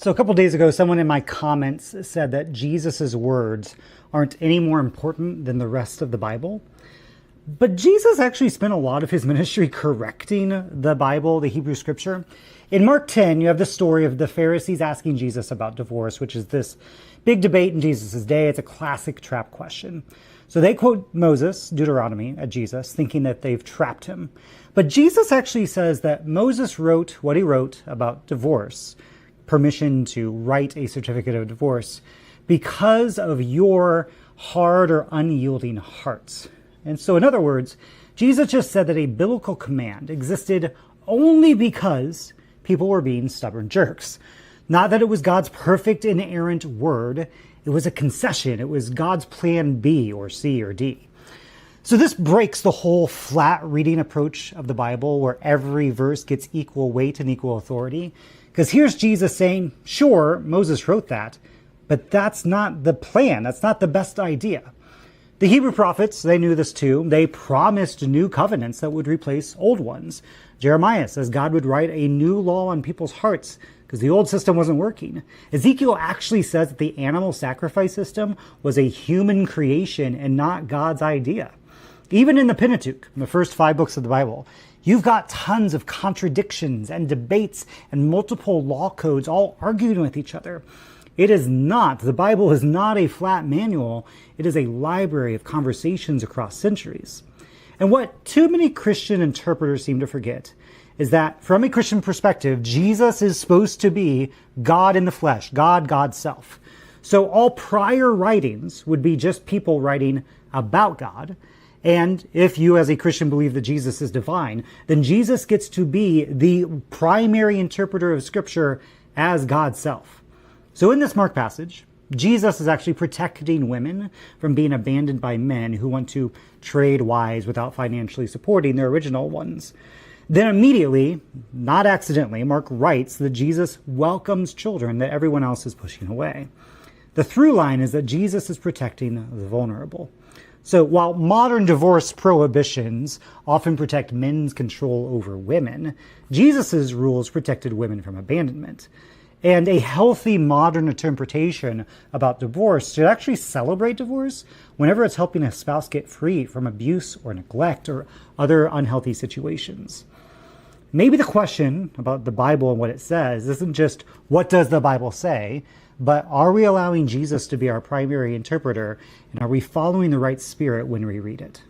So a couple days ago, someone in my comments said that Jesus's words aren't any more important than the rest of the Bible. But Jesus actually spent a lot of his ministry correcting the Bible, the Hebrew scripture. In Mark 10, you have the story of the Pharisees asking Jesus about divorce, which is this big debate in Jesus' day. It's a classic trap question. So they quote Moses, Deuteronomy, at Jesus, thinking that they've trapped him. But Jesus actually says that Moses wrote what he wrote about divorce, permission to write a certificate of divorce, because of your hard or unyielding hearts. And so, in other words, Jesus just said that a biblical command existed only because people were being stubborn jerks. Not that it was God's perfect inerrant word. It was a concession. It was God's plan B or C or D. So this breaks the whole flat reading approach of the Bible where every verse gets equal weight and equal authority. Because here's Jesus saying, sure, Moses wrote that, but that's not the plan. That's not the best idea. The Hebrew prophets, they knew this too. They promised new covenants that would replace old ones. Jeremiah says God would write a new law on people's hearts because the old system wasn't working. Ezekiel actually says that the animal sacrifice system was a human creation and not God's idea. Even in the Pentateuch, the first 5 books of the Bible, you've got tons of contradictions and debates and multiple law codes all arguing with each other. The Bible is not a flat manual. It is a library of conversations across centuries. And what too many Christian interpreters seem to forget is that from a Christian perspective, Jesus is supposed to be God in the flesh, God's self. So all prior writings would be just people writing about God. And if you as a Christian believe that Jesus is divine, then Jesus gets to be the primary interpreter of Scripture as God's self. So in this Mark passage, Jesus is actually protecting women from being abandoned by men who want to trade wives without financially supporting their original ones. Then immediately, not accidentally, Mark writes that Jesus welcomes children that everyone else is pushing away. The through line is that Jesus is protecting the vulnerable. So while modern divorce prohibitions often protect men's control over women, Jesus' rules protected women from abandonment. And a healthy modern interpretation about divorce should actually celebrate divorce whenever it's helping a spouse get free from abuse or neglect or other unhealthy situations. Maybe the question about the Bible and what it says isn't just, what does the Bible say? But are we allowing Jesus to be our primary interpreter? And are we following the right spirit when we read it?